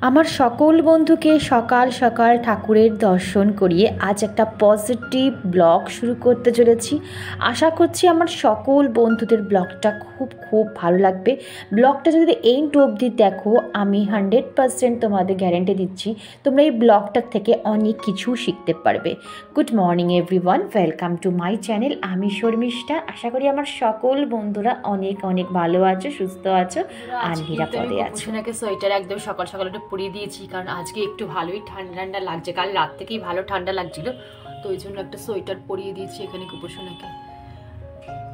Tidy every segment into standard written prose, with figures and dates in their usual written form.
আমার সকল বন্ধুকে সকাল সকাল ঠাকুরের দর্শন করিয়ে আজ একটা পজিটিভ ব্লগ শুরু করতে চলেছি। আশা করছি আমার সকল বন্ধুদের ব্লগটা খুব ভালো লাগবে। ব্লগটা যদি এন্ড অবধি দেখো, আমি 100% তোমাদের গ্যারেন্টি দিচ্ছি তোমরা এই ব্লগটার থেকে অনেক কিছু শিখতে পারবে। Good morning everyone, welcome to my channel. আমি শর্মিষ্ঠা। আশা করি আমার সকল বন্ধুরা অনেক ভালো আছো, সুস্থ আছো আর নিরাপদে আছো। সোয়েটার একদম সকাল সকাল একটু পরিয়ে দিয়েছি, কারণ আজকে একটু ভালোই ঠান্ডা লাগছে। কাল রাত থেকেই ভালো ঠান্ডা লাগছিল, তো ওই জন্য একটা সোয়েটার পরিয়ে দিয়েছি এখানে কুপোষণাকে।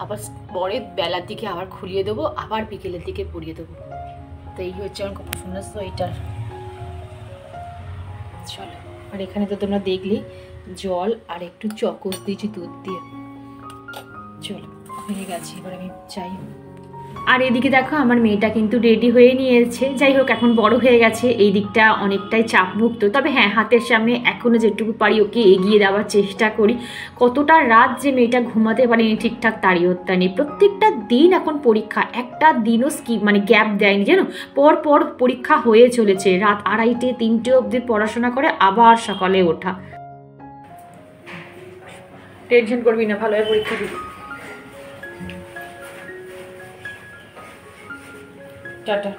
আবার পরে বেলার দিকে আবার খুলিয়ে দেবো, আবার বিকেলের দিকে পরিয়ে দেবো। তো এই হচ্ছে আমার কুপোষণার সোয়েটার। চলো, আর এখানে তো তোমরা দেখলি জল আর একটু চকোস দিয়েছি দুধ দিয়ে। চলো, হয়ে গেছে, এবার আমি চাই। আর এদিকে দেখো আমার মেয়েটা কিন্তু রেডি হয়ে নিয়েছে। যাই হোক, এখন বড় হয়ে গেছে, এই দিকটা অনেকটাই চাপমুক্ত। তবে হ্যাঁ, হাতের সামনে এখনও যেটুকু পারি ওকে এগিয়ে দেওয়ার চেষ্টা করি। কতটা রাত যে মেয়েটা ঘুমাতে পারিনি ঠিকঠাক তারই হত্যা নেই। প্রত্যেকটা দিন এখন পরীক্ষা, একটা দিনও গ্যাপ দেয়নি যেন। পর পরীক্ষা হয়ে চলেছে। রাত 2:30 3টে অবধি পড়াশোনা করে আবার সকালে ওঠা। টেনশন করবি না, ভালোভাবে পরীক্ষা দিবি। টাটা।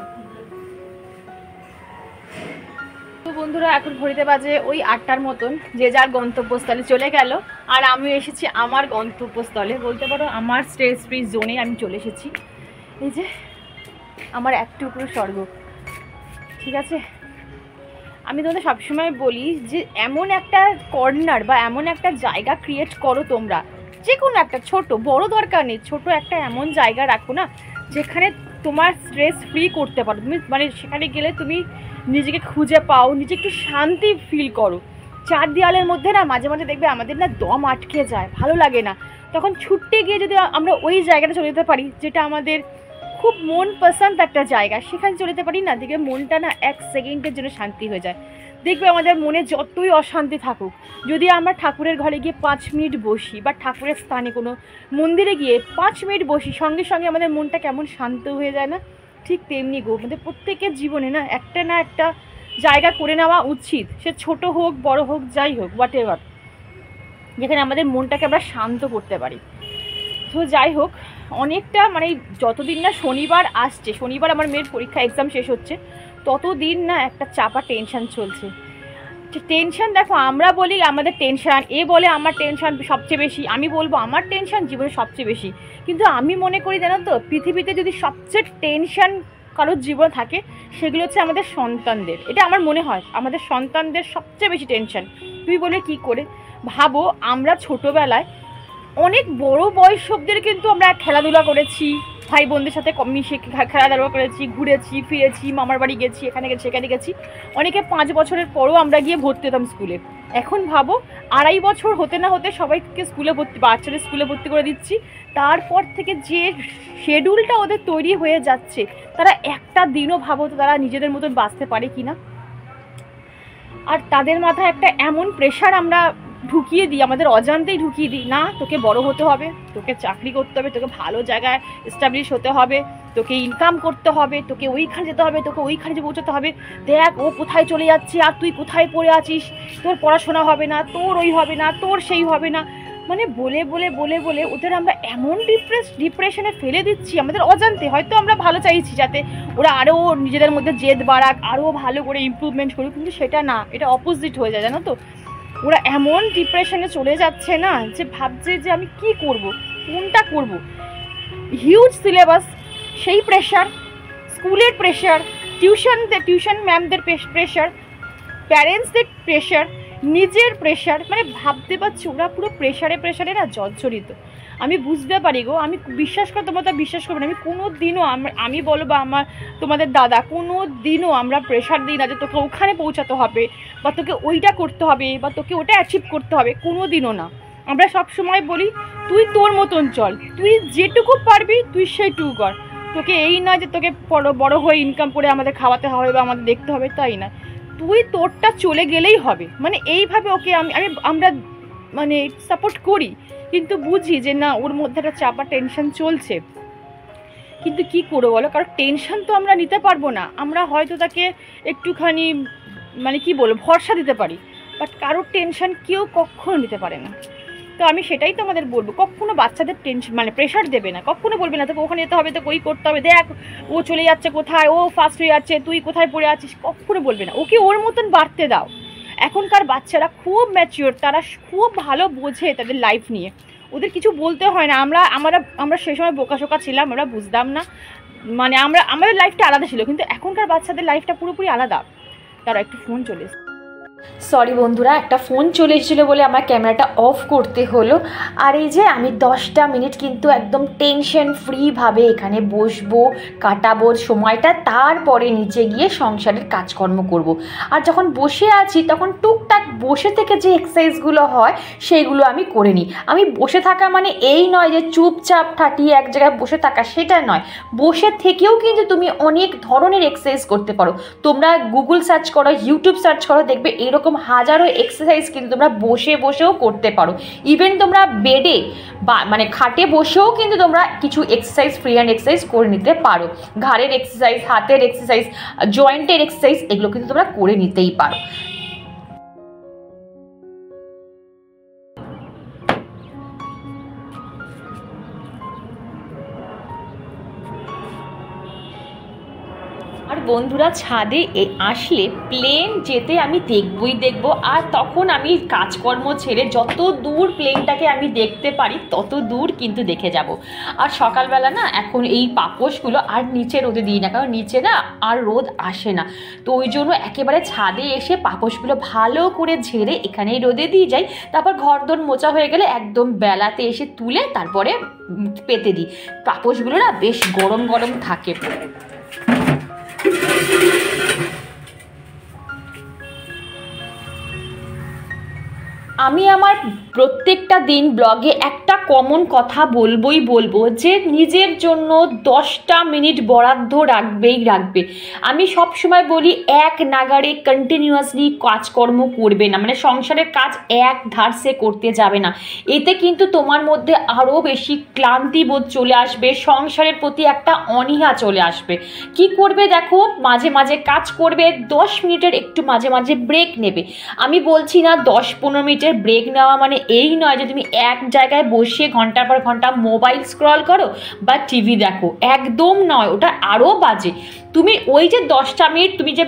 তো বন্ধুরা, এখন ঘড়িতে বাজে ওই 8টার মতন। যে যার গন্তব্যস্থলে চলে গেল, আর আমিও এসেছি আমার গন্তব্যস্থলে, বলতে পারো আমার স্ট্রেস ফ্রি জোনে আমি চলে এসেছি। এই যে আমার এক টুকরো স্বর্গ, ঠিক আছে। আমি তোমাদের সবসময় বলি যে এমন একটা কর্নার বা এমন একটা জায়গা ক্রিয়েট করো তোমরা, যে কোনো একটা, ছোট বড় দরকার নেই, ছোট একটা এমন জায়গা রাখো না যেখানে তোমার স্ট্রেস ফ্রি করতে পারো তুমি। মানে সেখানে গেলে তুমি নিজেকে খুঁজে পাও, নিজে একটু শান্তি ফিল করো। চার দেওয়ালের মধ্যে না মাঝে মাঝে দেখবে আমাদের না দম আটকে যায়, ভালো লাগে না। তখন ছুটতে গিয়ে যদি আমরা ওই জায়গাটা চলে যেতে পারি, যেটা আমাদের খুব মন পছন্দ একটা জায়গা, সেখানে চলে যেতে পারি না, দেখবে মনটা না 1 সেকেন্ডের জন্য শান্তি হয়ে যায়। দেখবে আমাদের মনে যতই অশান্তি থাকুক, যদি আমরা ঠাকুরের ঘরে গিয়ে 5 মিনিট বসি, বা ঠাকুরের স্থানে কোনো মন্দিরে গিয়ে 5 মিনিট বসি, সঙ্গে সঙ্গে আমাদের মনটা কেমন শান্ত হয়ে যায় না? ঠিক তেমনি গো, আমাদের প্রত্যেকের জীবনে না একটা জায়গা করে নেওয়া উচিত। সে ছোট হোক বড় হোক, যাই হোক, হোয়াট এভার, যেখানে আমাদের মনটাকে আমরা শান্ত করতে পারি। তো যাই হোক, অনেকটা মানে যতদিন না শনিবার আসছে, শনিবার আমার মেয়ের পরীক্ষা এক্সাম শেষ হচ্ছে, ততদিন না একটা চাপা টেনশান চলছে। টেনশান, দেখো আমরা বলি আমাদের টেনশান, এ বলে আমার টেনশান সবচেয়ে বেশি, আমি বলবো আমার টেনশান জীবনে সবচেয়ে বেশি। কিন্তু আমি মনে করি জানো তো, পৃথিবীতে যদি সবচেয়ে টেনশান কারোর জীবন থাকে, সেগুলো হচ্ছে আমাদের সন্তানদের। এটা আমার মনে হয়, আমাদের সন্তানদের সবচেয়ে বেশি টেনশান। তুমি বলে কি করে? ভাবো, আমরা ছোটোবেলায় অনেক বড় বয়স অবধির কিন্তু আমরা খেলাধুলা করেছি, ভাই বোনদের সাথে মিশে খেলাধুলা করেছি, ঘুরেছি ফিরেছি, মামার বাড়ি গেছি, এখানে গেছি সেখানে গেছি। অনেকে 5 বছরের পরও আমরা গিয়ে ভর্তি হতাম স্কুলে। এখন ভাবো, 2.5 বছর হতে না হতে সবাইকে স্কুলে ভর্তি, বাচ্চাদের স্কুলে ভর্তি করে দিচ্ছি। তারপর থেকে যে শেডিউলটা ওদের তৈরি হয়ে যাচ্ছে, তারা একটা দিনও ভাবো তো তারা নিজেদের মতন বাঁচতে পারে কি না। আর তাদের মাথায় একটা এমন প্রেশার আমরা ঢুকিয়ে দিই, আমাদের অজান্তেই ঢুকিয়ে দিই, না তোকে বড় হতে হবে, তোকে চাকরি করতে হবে, তোকে ভালো জায়গায় এস্টাবলিশ হতে হবে, তোকে ইনকাম করতে হবে, তোকে ওইখানে যেতে হবে, তোকে ওইখানে যে পৌঁছাতে হবে। দেখ ও কোথায় চলে যাচ্ছে আর তুই কোথায় পড়ে আছিস, তোর পড়াশোনা হবে না, তোর ওই হবে না, তোর সেই হবে না। মানে বলে বলে বলে বলে ওদের আমরা এমন ডিপ্রেশনে ফেলে দিচ্ছি আমাদের অজান্তে। হয়তো আমরা ভালো চাইছি যাতে ওরা আরও নিজেদের মধ্যে জেদ বাড়াক, আরও ভালো করে ইমপ্রুভমেন্ট করুক, কিন্তু সেটা না, এটা অপোজিট হয়ে যায় জানো তো। ওরা এমন ডিপ্রেশনে চলে যাচ্ছে না, যে ভাবছে যে আমি কি করব, কোনটা করব। হিউজ সিলেবাস, সেই প্রেশার, স্কুলের প্রেশার, টিউশন ম্যামদের প্রেশার, প্যারেন্টসদের প্রেশার, নিজের প্রেশার, মানে ভাবতে পারছি ওরা পুরো প্রেশারে না জর্জরিত। আমি বুঝতে পারি গো, আমি বিশ্বাস করে, তোমরা তা বিশ্বাস করবে না, আমি কোনো দিনও আমি বলো বা আমার তোমাদের দাদা কোনো দিনও আমরা প্রেশার দিই না যে তোকে ওখানে পৌঁছাতে হবে, বা তোকে ওইটা করতে হবে, বা তোকে ওটা অ্যাচিভ করতে হবে, কোনো দিনও না। আমরা সব সময় বলি তুই তোর মতন চল, তুই যেটুকু পারবি তুই সেইটুকু কর। তোকে এই নয় যে তোকে বড় হয়ে ইনকাম করে আমাদের খাওয়াতে হবে বা আমাদের দেখতে হবে, তাই না, তুই তোরটা চলে গেলেই হবে। মানে এইভাবে ওকে আমরা মানে সাপোর্ট করি, কিন্তু বুঝি যে না, ওর মধ্যে একটা চাপা টেনশন চলছে। কিন্তু কি করবো বলো, কারণ টেনশন তো আমরা নিতে পারবো না। আমরা হয়তো তাকে একটুখানি মানে কি বলবো ভরসা দিতে পারি, বাট কারোর টেনশন কেউ কখনো নিতে পারে না। তো আমি সেটাই তো আমাদের বলবো, কখনো বাচ্চাদের টেনশন মানে প্রেশার দেবে না, কখনো বলবে না তোকে ওখানে যেতে হবে, তোকে ওই করতে হবে, দেখ ও চলে যাচ্ছে কোথায়, ও ফার্স্ট হয়ে যাচ্ছে, তুই কোথায় পড়ে আছিস, কখনো বলবে না। ওকে ওর মতন বাড়তে দাও। এখনকার বাচ্চারা খুব ম্যাচিওর, তারা খুব ভালো বোঝে তাদের লাইফ নিয়ে, ওদের কিছু বলতে হয় না। আমরা সেই সময় বোকাশোকা ছিলাম, আমরা বুঝতাম না, মানে আমাদের লাইফটা আলাদা ছিল, কিন্তু এখনকার বাচ্চাদের লাইফটা পুরোপুরি আলাদা। তারা একটু ফোন চলে এসেছে, সরি বন্ধুরা, একটা ফোন চলে এসেছিলো বলে আমার ক্যামেরাটা অফ করতে হলো। আর এই যে আমি 10টা মিনিট কিন্তু একদম টেনশন ফ্রিভাবে এখানে বসবো, কাটাবো সময়টা, তারপরে নিচে গিয়ে সংসারের কাজকর্ম করব। আর যখন বসে আছি তখন টুকটাক বসে থেকে যে এক্সারসাইজগুলো হয় সেইগুলো আমি করে নিই। আমি বসে থাকা মানে এই নয় যে চুপচাপ ঠাটিয়ে এক জায়গায় বসে থাকা, সেটা নয়। বসে থেকেও কিন্তু তুমি অনেক ধরনের এক্সারসাইজ করতে পারো। তোমরা গুগল সার্চ করো, ইউটিউব সার্চ করো, দেখবে এরকম হাজারো এক্সারসাইজ কিন্তু তোমরা বসে বসেও করতে পারো। ইভেন তোমরা বেডে বা মানে খাটে বসেও কিন্তু তোমরা কিছু এক্সারসাইজ, ফ্রি হ্যান্ড এক্সারসাইজ করে নিতে পারো। ঘাড়ের এক্সারসাইজ, হাতের এক্সারসাইজ, জয়েন্টের এক্সারসাইজ, এগুলো কিন্তু তোমরা করে নিতেই পারো। আর বন্ধুরা ছাদে আসলে প্লেন যেতে আমি দেখবই দেখবো, আর তখন আমি কাজকর্ম ছেড়ে যত দূর প্লেনটাকে আমি দেখতে পারি তত দূর কিন্তু দেখে যাব। আর সকালবেলা না এখন এই পাপোশগুলো আর নিচে রোদে দিই না, কারণ নিচে না আর রোদ আসে না, তো ওই জন্য একেবারে ছাদে এসে পাপোশগুলো ভালো করে ঝেড়ে এখানেই রোদে দিয়ে যাই। তারপর ঘরদোর মোছা হয়ে গেলে একদম বেলাতে এসে তুলে তারপরে পেতে দিই। পাপোশগুলো না বেশ গরম গরম থাকে। আমি আমার প্রত্যেকটা দিন ব্লগে একটা কমন কথা বলবো যে নিজের জন্য 10টা মিনিট বরাদ্দ রাখবে। আমি সব সময় বলি এক নাগাড়ে কন্টিনিউয়াসলি কাজকর্ম করবে না, মানে সংসারের কাজ এক ধারসে করতে যাবে না। এতে কিন্তু তোমার মধ্যে আরও বেশি ক্লান্তিবোধ চলে আসবে, সংসারের প্রতি একটা অনীহা চলে আসবে। কি করবে দেখো, মাঝে মাঝে কাজ করবে, 10 মিনিটের একটু মাঝে মাঝে ব্রেক নেবে। আমি বলছি না 10-15 মিনিটের ব্রেক নেওয়া মানে এই নয় যে তুমি এক জায়গায় বসে ঘন্টার পর ঘন্টা মোবাইল স্ক্রল করো বা টিভি দেখো, একদম নয়, ওটা আরও বাজে। তুমি ওই যে 10টা মিনিট তুমি যে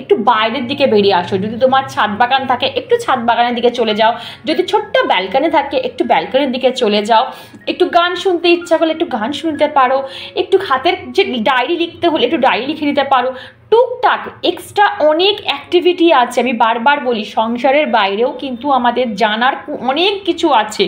একটু বাইরের দিকে বেরিয়ে আসো। যদি তোমার ছাদ বাগান থাকে একটু ছাদ বাগানের দিকে চলে যাও, যদি ছোট্ট ব্যালকনি থাকে একটু ব্যালকনির দিকে চলে যাও, একটু গান শুনতে ইচ্ছা করলে একটু গান শুনতে পারো, একটু হাতের যে ডায়েরি লিখতে হলে একটু ডায়েরি লিখে নিতে পারো। টুকটাক এক্সট্রা অনেক অ্যাক্টিভিটি আছে। আমি বারবার বলি সংসারের বাইরেও কিন্তু আমাদের জানার অনেক কিছু আছে,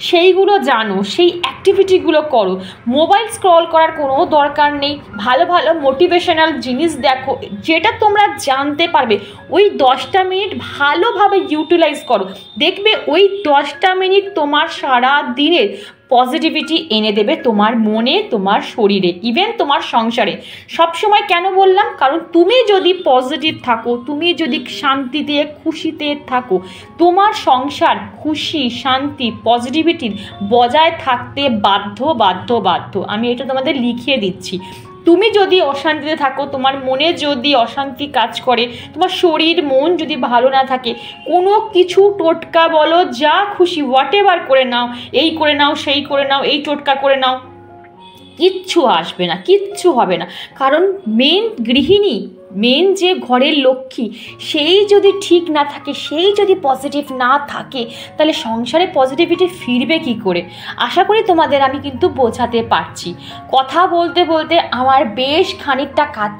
সেইগুলো জানো, সেই অ্যাক্টিভিটিগুলো করো। মোবাইল স্ক্রল করার কোনো দরকার নেই। ভালো ভালো মোটিভেশনাল জিনিস দেখো, যেটা তোমরা জানতে পারবে। ওই 10টা মিনিট ভালোভাবে ইউটিলাইজ করো, দেখবে ওই 10টা মিনিট তোমার সারা দিনের পজিটিভিটি এনে দেবে তোমার মনে, তোমার শরীরে, ইভেন তোমার সংসারে। সবসময় কেন বললাম, কারণ তুমি যদি পজিটিভ থাকো, তুমি যদি শান্তিতে খুশিতে থাকো, তোমার সংসার খুশি শান্তি পজিটিভিটির বজায় থাকতে বাধ্য। আমি এটা তোমাদের লিখিয়ে দিচ্ছি। তুমি যদি অশান্তিতে থাকো, তোমার মনে যদি অশান্তি কাজ করে, তোমার শরীর মন যদি ভালো না থাকে, কোনো কিছু টোটকা বলো যা খুশি হোয়াট এভার করে নাও, এই করে নাও, সেই করে নাও, এই টোটকা করে নাও, কিচ্ছু আসবে না, কিচ্ছু হবে না। কারণ মেন গৃহিণী, মেন যে ঘরের লক্ষ্মী, সেই যদি ঠিক না থাকে, সেই যদি পজিটিভ না থাকে, তাহলে সংসারে পজিটিভিটি ফিরবে কি করে? আশা করি তোমাদের আমি কিন্তু বোঝাতে পারছি। কথা বলতে বলতে আমার বেশ খানিকটা কাজ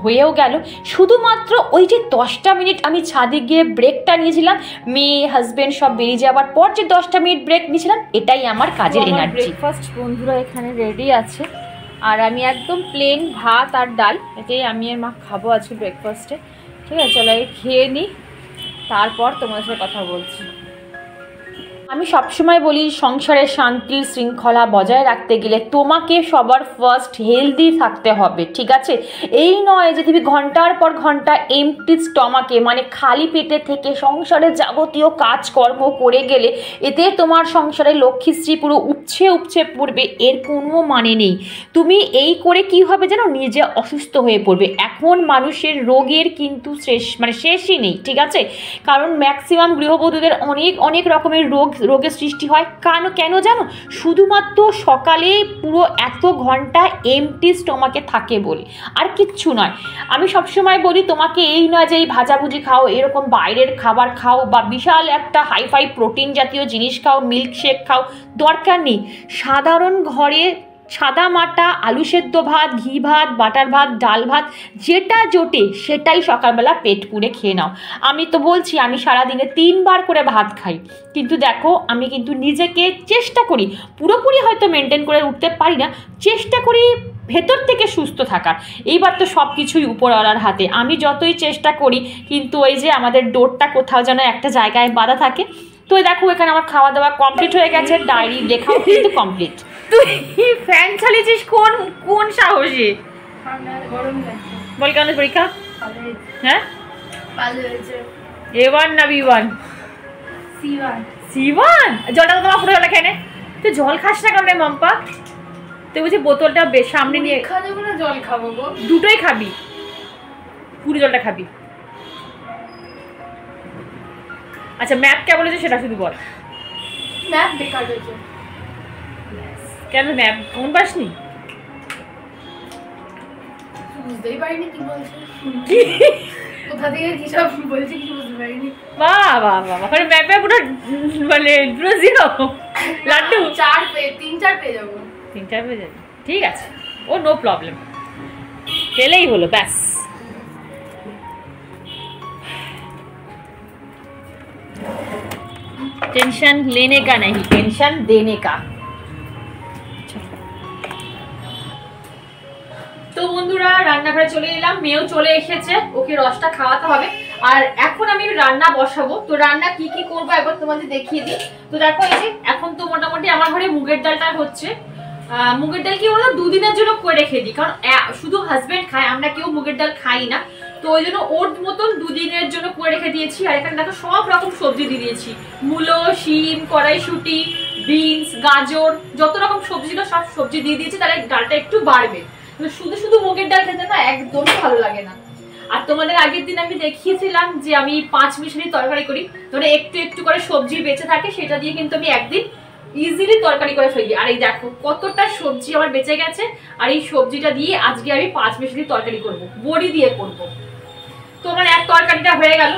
হয়েও গেল। শুধুমাত্র ওই যে 10টা মিনিট আমি ছাদে গিয়ে ব্রেকটা নিয়েছিলাম, মেয়ে হাজব্যান্ড সব বেরিয়ে যাওয়ার পর যে 10টা মিনিট ব্রেক নিয়েছিলাম, এটাই আমার কাজের এনার্জি। ব্রেকফাস্ট বন্ধুরা এখানে রেডি আছে, আর আমি একদম প্লেন ভাত আর ডাল, এটাই আমি আর মা খাবো আজকে ব্রেকফাস্টে। ঠিক আছে, চলো আগে খেয়ে নিই, তারপর তোমাদের সাথে কথা বলছি। আমি সবসময় বলি সংসারের শান্তির শৃঙ্খলা বজায় রাখতে গেলে তোমাকে সবার ফার্স্ট হেলদি থাকতে হবে, ঠিক আছে? এই নয় যে তুমি ঘন্টার পর ঘন্টা এমটি স্টমাকে মানে খালি পেটে থেকে সংসারের যাবতীয় কাজকর্ম করে গেলে এতে তোমার সংসারে লক্ষ্মীশ্রী পুরো উপছে পড়বে, এর কোনো মানে নেই। তুমি এই করে কি হবে যেন নিজে অসুস্থ হয়ে পড়বে। এখন মানুষের রোগের কিন্তু শেষই নেই, ঠিক আছে? কারণ ম্যাক্সিমাম গৃহবধূদের অনেক রকমের রোগের সৃষ্টি হয়। কেন জানো? শুধুমাত্র সকালে পুরো এত ঘন্টা এমটি স্টমাকে থাকে বলে, আর কিচ্ছু নয়। আমি সবসময় বলি তোমাকে এই নয় যে এই ভাজাভুজি খাও, এরকম বাইরের খাবার খাও বা বিশাল একটা হাইফাই প্রোটিন জাতীয় জিনিস খাও, মিল্কশেক খাও, দরকার নেই। সাধারণ ঘরে সাদা মাটা আলু সেদ্ধ ভাত, ঘি ভাত, বাটার ভাত, ডাল ভাত যেটা জোটে সেটাই সকালবেলা পেট পুড়ে খেয়ে নাও। আমি তো বলছি আমি সারাদিনে 3 বার করে ভাত খাই, কিন্তু দেখো আমি কিন্তু নিজেকে চেষ্টা করি, পুরোপুরি হয়তো মেনটেন করে উঠতে পারি না, চেষ্টা করি ভেতর থেকে সুস্থ থাকার। এইবার তো সব কিছুই উপরওয়ালার হাতে, আমি যতই চেষ্টা করি কিন্তু ওই যে আমাদের ডোরটা কোথাও যেন একটা জায়গায় বাঁধা থাকে। তো দেখো এখানে আমার খাওয়া দাওয়া কমপ্লিট হয়ে গেছে, ডায়েরি লেখাও কিন্তু কমপ্লিট। তুই ফ্যান চালিয়েছিস কোন সাহসে? বল কেন পরীক্ষা? হ্যাঁ A1 না B1? C1। জলটা তো তোমার পুরো জলটা খেয়ে নে। তুই জল খাস না কেন মাম্পা? তুই বুঝি বোতলটা সামনে নিয়ে জল খাবো গো? দুটোই খাবি, পুরো জলটা খাবি। আচ্ছা ম্যাপ কে বলেছে সেটা শুধু বল। ম্যাপ বেকার হয়েছে। কেন ম্যাপ কোন পাসনি? বুঝতেই পারিনি কি বলছে, কোথা থেকে কি সব বলছে কিছু বুঝতে পারিনি। বাহ বাহ বাহ, মানে ম্যাপে পুরো মানে পুরো জিরো। লাড্ডু 3-4 পেয়ে যাবো। 3-4 পেয়ে যাবি, ঠিক আছে, ও নো প্রবলেম, পেলেই হলো ব্যাস। টেনশন लेने का नहीं, টেনশন देने का। তো বন্ধুরা রান্নাঘরে চলে এলাম, মেয়েও চলে এসেছে, ওকে রসটা খাওয়াতে হবে। আর এখন আমি রান্না বসাবো। তো রান্না কি কি করবো একবার তোমাদের দেখিয়ে দিই। তো দেখো এই যে এখন তো মোটামুটি আমার ঘরে মুগের ডালটা হচ্ছে। মুগের ডাল কি বলতো 2 দিনের জন্য করে রেখে দিই, কারণ শুধু হাজবেন্ড খায়, আমরা কেউ মুগের ডাল খাই না। তো ওই জন্য ওর মতন 2 দিনের জন্য করে রেখে দিয়েছি। আর এখানে দেখো সব রকম সবজি দিয়ে দিয়েছি, মূলো, শিম, কড়াইশুঁটি, বিনস, গাজর, যত রকম সবজি ছিল সব সবজি দিয়ে দিয়েছি, তাহলে ডালটা একটু বাড়বে। শুধু মুগের ডাল খেতে না একদমই ভালো লাগে না। আর তোমাদের আগের দিন আমি দেখিয়েছিলাম যে আমি 5 মিশালি তরকারি করি, মানে একটু করে সবজি বেঁচে থাকে, সেটা দিয়ে কিন্তু আমি একদিন ইজিলি তরকারি করে ফেলি। আর এই দেখো কতটা সবজি আমার বেঁচে গেছে, আর এই সবজিটা দিয়ে আজকে আমি 5 মিশালি তরকারি করব, বড়ি দিয়ে করব। তো আমার এক তরকারিটা হয়ে গেল,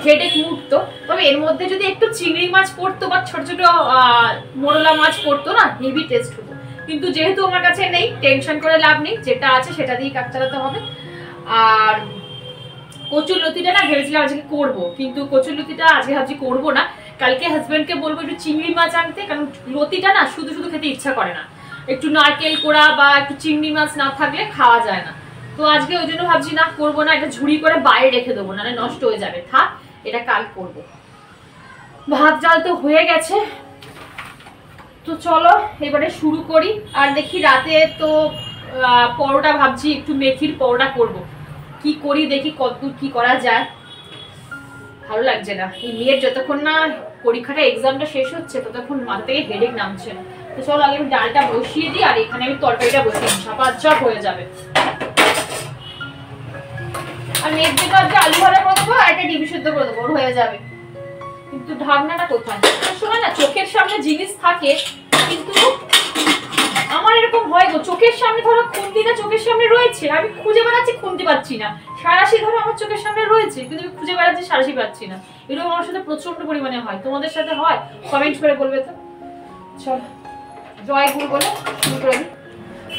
হেডেক মুক্ত। তবে এর মধ্যে যদি একটু চিংড়ি মাছ পড়তো বা ছোট ছোট মোরলা মাছ পড়তো না, হেভি টেস্ট হতো। কিন্তু যেহেতু আমার কাছে নেই, টেনশন করে লাভ নেই, যেটা আছে সেটা দিয়ে কাজ চালাতে হবে। আর কচুর লতিটা না ভেবেছিলাম আজকে করবো, কিন্তু কচুর লতিটা আজকে ভাবছি করবো না, কালকে হাজবেন্ডকে বলবো একটু চিংড়ি মাছ আনতে, কারণ লতিটা না শুধু খেতে ইচ্ছা করে না, একটু নারকেল কোড়া বা একটু চিংড়ি মাছ না থাকলে খাওয়া যায় না। তো আজকে ওই জন্য ভাবছি না করবো না, এটা ঝুড়ি করে বাইরে রেখে দেবো, নাহলে নষ্ট হয়ে যাবে, থাক এটা কাল করবো। ভাত ডাল তো হয়ে গেছে, তো চলো এবারে শুরু করি। আর দেখি রাতে তো পরোটা ভাবছি, একটু মেথির পরোটা করব, কি করি দেখি কতদূর কি করা যায়। ভালো লাগছে না, এই মেয়ের যতক্ষণ না পরীক্ষাটা এক্সামটা শেষ হচ্ছে ততক্ষণ মাথা থেকে হেডেক নামছে না। তো চলো আগে আমি ডালটা বসিয়ে দিই, আর এখানে আমি তরকারিটা বসিয়ে দিই, ঝাপাঝপ হয়ে যাবে। আর মেয়ের জন্য আজকে আলু ভাজা করে দেবো, আর একটা ডিম সিদ্ধ করে দেবো, ওর হয়ে যাবে। কিন্তু ঢাকনাটা কোথায়? সময় না চোখের সামনে জিনিস থাকে, কিন্তু আমার এরকম হয় গো, চোখের সামনে ধরো খুন্তিটা চোখের সামনে রয়েছে, আমি খুঁজে বেড়াচ্ছি, খুঁজতে পাচ্ছি না। সারাশি ধরো আমার চোখের সামনে রয়েছে, কিন্তু আমি খুঁজে বেড়াচ্ছি, সারাশি পাচ্ছি না। এরকম আমার সাথে প্রচন্ড পরিমাণে হয়, তোমাদের সাথে হয়? কমেন্ট করে বলবে তো। চল জয় গুরু বলে শুরু করে দিই।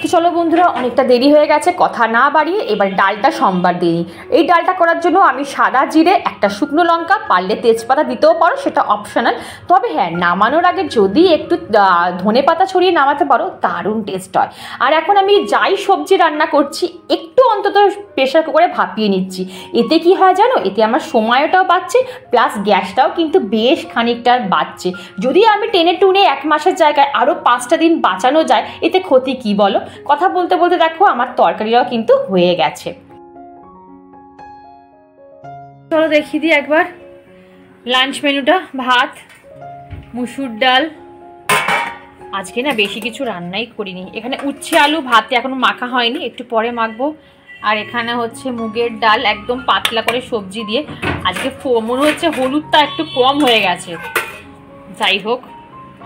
তো চলো বন্ধুরা, অনেকটা দেরি হয়ে গেছে, কথা না বাড়িয়ে এবার ডালটা সম্বার দিই। এই ডালটা করার জন্য আমি সাদা জিরে, একটা শুকনো লঙ্কা, পারলে তেজপাতা দিতেও পারো, সেটা অপশনাল। তবে হ্যাঁ, নামানোর আগে যদি একটু ধনে পাতা ছড়িয়ে নামাতে পারো, দারুণ টেস্ট হয়। আর এখন আমি যাই সবজি রান্না করছি একটু অন্তত প্রেশার কুকারে ভাপিয়ে নিচ্ছি। এতে কি হয় জানো, এতে আমার সময়টাও বাঁচছে, প্লাস গ্যাসটাও কিন্তু বেশ খানিকটা বাঁচছে। যদি আমি টেনে টুনে 1 মাসের জায়গায় আরও 5টা দিন বাঁচানো যায়, এতে ক্ষতি কি বলো? কথা বলতে বলতে দেখো আমার তরকারিটাও কিন্তু হয়ে গেছে। চলো দেখিয়ে দিই একবার লাঞ্চ মেনুটা। ভাত, মুসুর ডাল, আজকে না বেশি কিছু রান্নাই করিনি। এখানে উচ্ছে আলু ভাতে এখনো মাখা হয়নি, একটু পরে মাখবো। আর এখানে হচ্ছে মুগের ডাল, একদম পাতলা করে সবজি দিয়ে। আজকে মনে হচ্ছে হলুদটা একটু কম হয়ে গেছে, যাই হোক।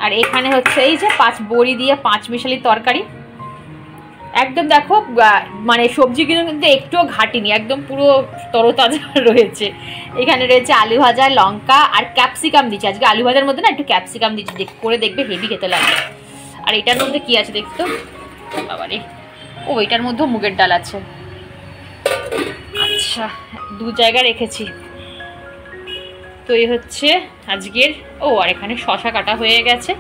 আর এখানে হচ্ছে এই যে 5 বড়ি দিয়ে 5 মিশালি তরকারি, একদম দেখো মানে সবজিগুলো কিন্তু একটুও ঘাটিনি, একদম পুরো তরতাজা রয়েছে। এখানে রয়েছে আলু ভাজা, লঙ্কা আর ক্যাপসিকাম দিচ্ছি। আজকে আলু ভাজার মধ্যে না একটু ক্যাপসিকাম দিচ্ছি, করে দেখবে হেভি খেতে লাগবে। আর এটার মধ্যে কি আছে দেখতো বাবারে, ও এটার মধ্যেও মুগের ডাল আছে। আচ্ছা, 2 জায়গায় রেখেছি। তো এই হচ্ছে আজকের। আর এখানে শশা কাটা হয়ে গেছে।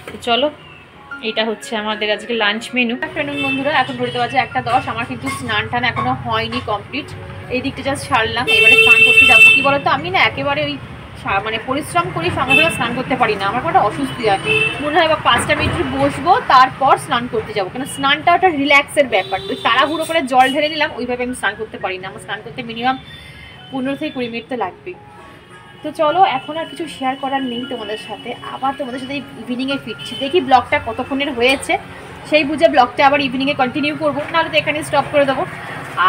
তো চলো, এটা হচ্ছে আমাদের আজকে লাঞ্চ মেনু। আফটারনুন বন্ধুরা, এখন ঘড়িতে বাজে 1:10। আমার কিন্তু স্নান টান এখনো হয়নি কমপ্লিট, এই দিকটা জাস্ট ছাড়লাম। এবারে স্নান করতে যাবো। কি বলতো, আমি না একেবারে ওই মানে পরিশ্রম করি, সঙ্গে সঙ্গে স্নান করতে পারি না। আমার কোনো অসুস্থ হয়, মনে হয় বা 5টা মিনিট বসবো তারপর স্নান করতে যাবো। কেন স্নানটা ওটা রিল্যাক্সের ব্যাপার। ওই তাড়াহুড়ো করে জল ঢেলে নিলাম, ওইভাবে আমি স্নান করতে পারি না। আমার স্নান করতে মিনিমাম 15 থেকে 20 মিনিট তো লাগবেই। তো চলো, এখন আর কিছু শেয়ার করার নেই তোমাদের সাথে। আবার তোমাদের সাথে ইভিনিংয়ে ফিরছি। দেখি ব্লগটা কতক্ষণের হয়েছে, সেই বুঝে ব্লগটা আবার ইভিনিংয়ে কন্টিনিউ করবো, নাহলে তো এখানে স্টপ করে দেবো।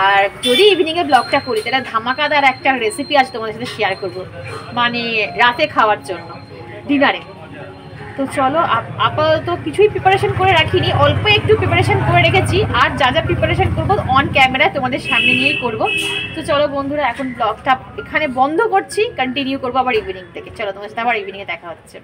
আর যদি ইভিনিংয়ে ব্লগটা করি, তাহলে ধামাকাদার একটা রেসিপি আজ তোমাদের সাথে শেয়ার করবো, মানে রাতে খাওয়ার জন্য, ডিনারে। তো চলো, আপাতত কিছুই প্রিপারেশন করে রাখিনি, অল্প একটু প্রিপারেশন করে রেখেছি। আর যা যা প্রিপারেশন করবো অন ক্যামেরায় তোমাদের সামনে নিয়েই করব। তো চলো বন্ধুরা, এখন ব্লগটা এখানে বন্ধ করছি, কন্টিনিউ করবো আবার ইভিনিং থেকে। চলো, তোমার সাথে আবার ইভিনিংয়ে দেখা হচ্ছে।